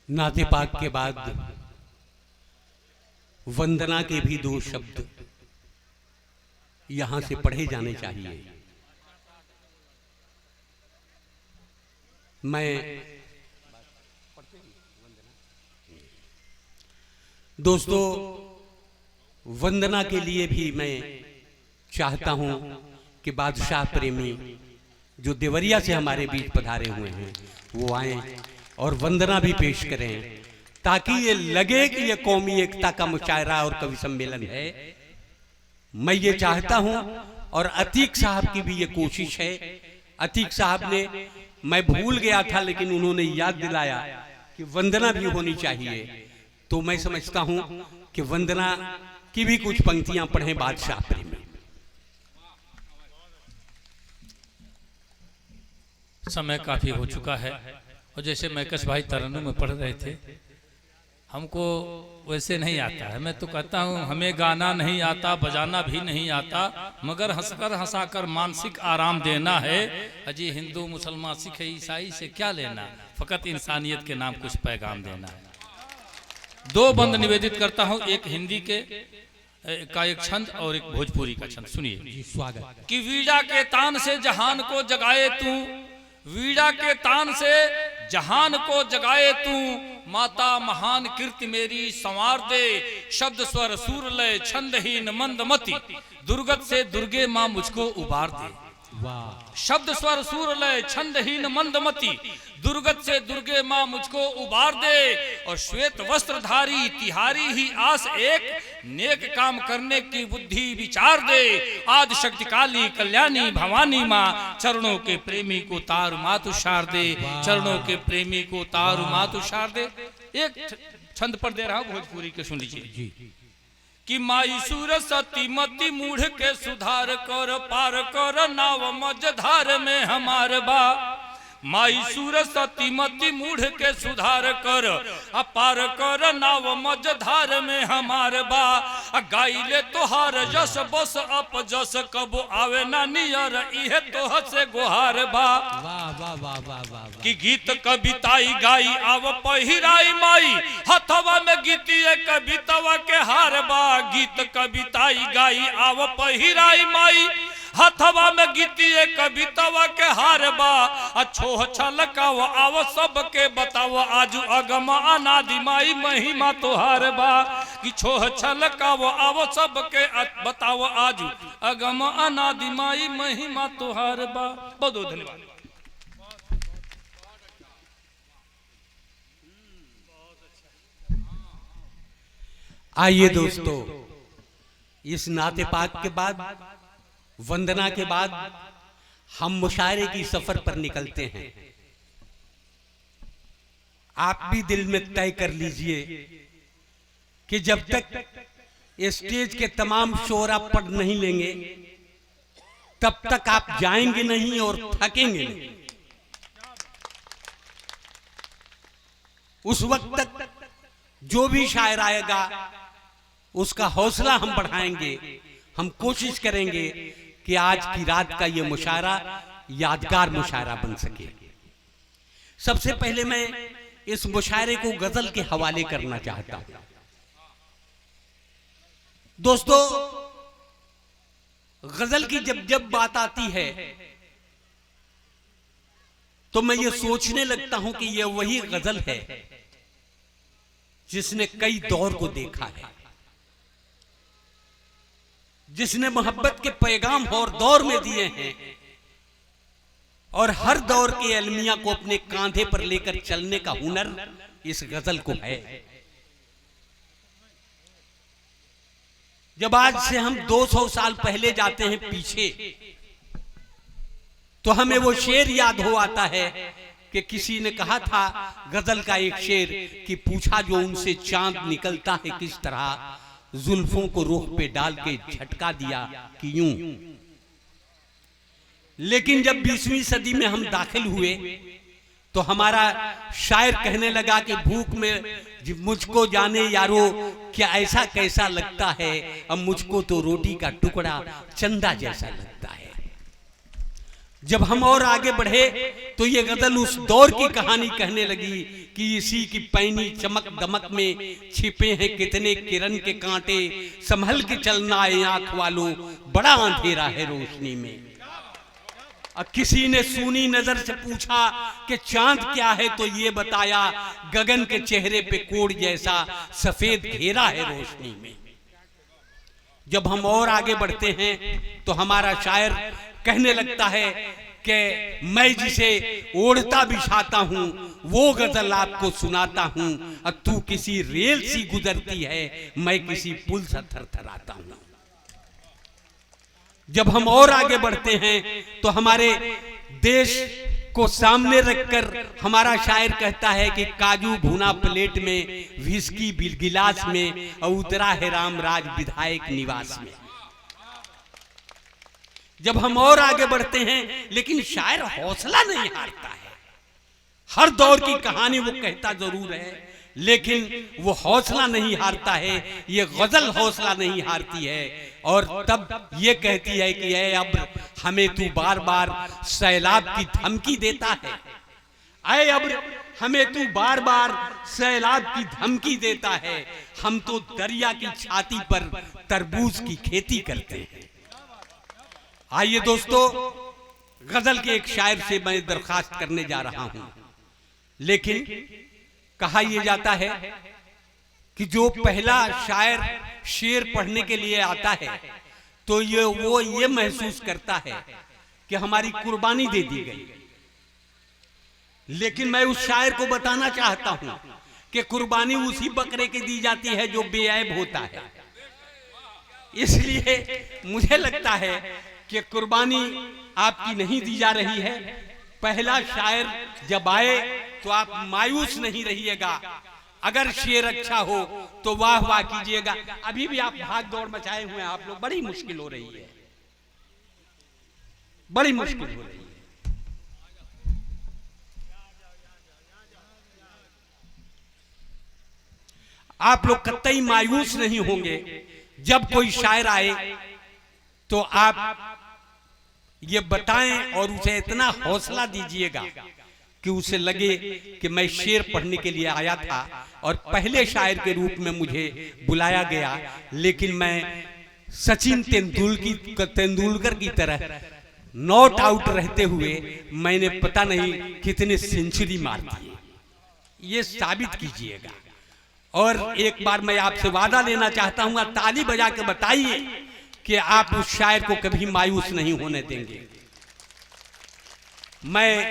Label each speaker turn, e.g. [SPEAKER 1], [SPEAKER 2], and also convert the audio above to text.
[SPEAKER 1] नाते पाक के बाद वंदना के भी दो शब्द यहां से पढ़े जाने चाहिए। मैं दोस्तों वंदना के लिए भी मैं चाहता हूं कि बादशाह प्रेमी जो देवरिया से हमारे बीच पधारे हुए हैं वो आए और वंदना भी पेश करें, ताकि ये लगे कि ये कौमी एकता का मुशायरा और कवि सम्मेलन है। मैं ये चाहता हूं और अतीक साहब की भी ये कोशिश है। अतीक साहब ने, मैं भूल गया था लेकिन उन्होंने याद दिलाया कि वंदना भी होनी चाहिए, तो मैं समझता हूं कि वंदना की भी कुछ पंक्तियां पढ़ें बादशाह प्रेमी।
[SPEAKER 2] समय काफी हो चुका है और जैसे मैकस भाई तरन्नुम में पढ़ रहे थे, हमको वैसे नहीं आता है। मैं तो कहता हूँ हमें गाना नहीं आता, बजाना भी नहीं आता, मगर हंसकर हंसाकर मानसिक आराम देना है। अजी हिंदू मुसलमान सिख ईसाई से क्या लेना, फकत इंसानियत के नाम कुछ पैगाम देना है। दो बंद निवेदित करता हूँ, एक हिंदी के का एक छंद और एक भोजपुरी का छंद। सुनिए।
[SPEAKER 1] स्वागत।
[SPEAKER 2] कि वीड़ा के तान से जहान को जगाए तू, वीड़ा के तान से जहान को जगाए तू, माता महान कीर्ति मेरी संवार दे, शब्द स्वर सूर लय छंदहीन मंदमती, दुर्गत से दुर्गे माँ मुझको उबार दे। शब्द स्वर सूर लय छंदहीन मंदमती, दुर्गत से दुर्गे माँ मुझको उबार दे, और श्वेत वस्त्रधारी तिहारी ही आस एक, नेक काम करने की बुद्धि विचार दे, आदि शक्ति काली कल्याणी भवानी माँ, चरणों के प्रेमी को तारु मातु शार दे, चरणों के प्रेमी को तारु मातु शार दे। एक छंद पर दे रहा हूँ भोजपुरी के, सुन लीजिए। कि माई सूर सती मती मूढ़ के सुधार कर, पार कर नाव मझधार में हमार बा, माई सूर सती मती मूढ़ के सुधार कर, अपार कर नाव मझधार में हमार बा, गाइले तोहार जस बस अप जस कबो आवे ना नियर, इहे तोह से गोहार बा। कि गीत कविताई गाई आव पहिराई माई, हथवा में गीतिए कवितवा के हार बा, गीत कविताई गाई आव पहिराई माई, हथवा में गीतिए कवितवा के हार बा, अच्छोह छलकाव आव सबके बताव, आजू अगम अनादि माई महिमा तोहार बा, कि छोह छलकाव आव सबके बताव, आजू अगम अनादि माई महिमा तोहार बा। बहुत बहुत धन्यवाद।
[SPEAKER 1] आइए दोस्तों, इस नाते पाक के बाद, वंदना के बाद हम मुशायरे की सफर पर निकलते हैं। आप भी दिल में तय कर लीजिए कि जब तक स्टेज के तमाम शोरा पढ़ नहीं लेंगे तब तक आप जाएंगे नहीं और थकेंगे नहीं। उस वक्त तक जो भी शायर आएगा उसका हौसला हम बढ़ाएंगे। हम कोशिश करेंगे कि आज की रात का ये मुशायरा यादगार मुशायरा बन सके। सबसे पहले मैं इस मुशायरे को गजल के हवाले करना चाहता हूं। दोस्तों, गजल की जब जब बात आती है तो मैं ये सोचने लगता हूं कि यह वही गजल है जिसने कई दौर को देखा है, जिसने मोहब्बत के पैगाम और दौर में दिए हैं और हर दौर के अलमिया को अपने कांधे पर लेकर चलने का हुनर इस गजल को है। जब आज से हम 200 साल पहले जाते हैं पीछे, तो हमें वो शेर याद हो आता है कि किसी ने कहा था गजल का एक शेर कि पूछा जो उनसे चांद निकलता है किस तरह, जुल्फों को रुख पे डाल के झटका दिया कि यूं। लेकिन जब 20वीं सदी में हम दाखिल हुए तो हमारा शायर कहने लगा कि भूख में मुझको जाने यारो क्या ऐसा कैसा लगता है, अब मुझको तो रोटी का टुकड़ा चंदा जैसा लगता है। जब हम और आगे बढ़े तो ये गजल उस दौर की कहानी कहने लगी कि इसी की पैनी चमक दमक में छिपे हैं कितने किरण के कांटे, संभल के चलना है आंख वालों, बड़ा अंधेरा है रोशनी में। अब किसी ने सूनी नजर से पूछा कि चांद क्या है, तो ये बताया गगन के चेहरे पे कोड़ जैसा सफेद घेरा है रोशनी में। जब हम और आगे बढ़ते हैं तो हमारा शायर कहने लगता है कि मैं जिसे ओढ़ता बिछाता हूं वो गजल आपको सुनाता हूं, और तू किसी रेल सी गुजरती है, मैं किसी पुल सा थरथराता हूं। जब हम और आगे बढ़ते हैं तो हमारे देश को सामने रखकर हमारा शायर कहता है कि काजू भुना प्लेट में, विस्की गिलास में, और उतरा है रामराज विधायक निवास में। जब हम और आगे बढ़ते हैं लेकिन शायर हौसला नहीं हारता है। हर दौर की कहानी वो कहता जरूर है लेकिन वो हौसला नहीं हारता है, ये गजल हौसला नहीं हारती है। और तब ये कहती है कि ऐ अब्र हमें तू बार बार सैलाब की धमकी देता है, ऐ अब्र हमें तू बार बार सैलाब की धमकी देता है, हम तो दरिया की छाती पर तरबूज की खेती करते हैं। आइए दोस्तों, गजल के एक शायर से मैं दरखास्त करने जा रहा हूं, लेकिन कहा यह जाता है कि जो पहला शायर शेर पढ़ने के लिए आता है तो वो ये महसूस करता है कि हमारी कुर्बानी दे दी गई। लेकिन मैं उस शायर को बताना चाहता हूं कि कुर्बानी उसी बकरे की दी जाती है जो बेऐब होता है। इसलिए मुझे लगता है कि कुर्बानी आपकी नहीं दी जा रही है। पहला शायर जब आए तो आप मायूस नहीं रहिएगा, अगर शेर अच्छा हो तो वाह वाह कीजिएगा। अभी भी आप भाग दौड़ मचाए हुए हैं आप लोग, बड़ी मुश्किल हो रही है, बड़ी मुश्किल हो रही है। आप लोग कतई मायूस नहीं होंगे जब कोई शायर आए तो आप ये बताएं और उसे इतना हौसला दीजिएगा कि उसे लगे कि मैं शेर पढ़ने के लिए आया था और पहले शायर के रूप में मुझे बुलाया गया, लेकिन मैं सचिन तेंदुलकर की तरह नॉट आउट रहते हुए मैंने पता नहीं कितने सेंचुरी मार दी। ये साबित कीजिएगा। और एक बार मैं आपसे वादा लेना चाहता हूं, ताली बजा के बताइए कि आप उस शायर को कभी मायूस नहीं होने देंगे। मैं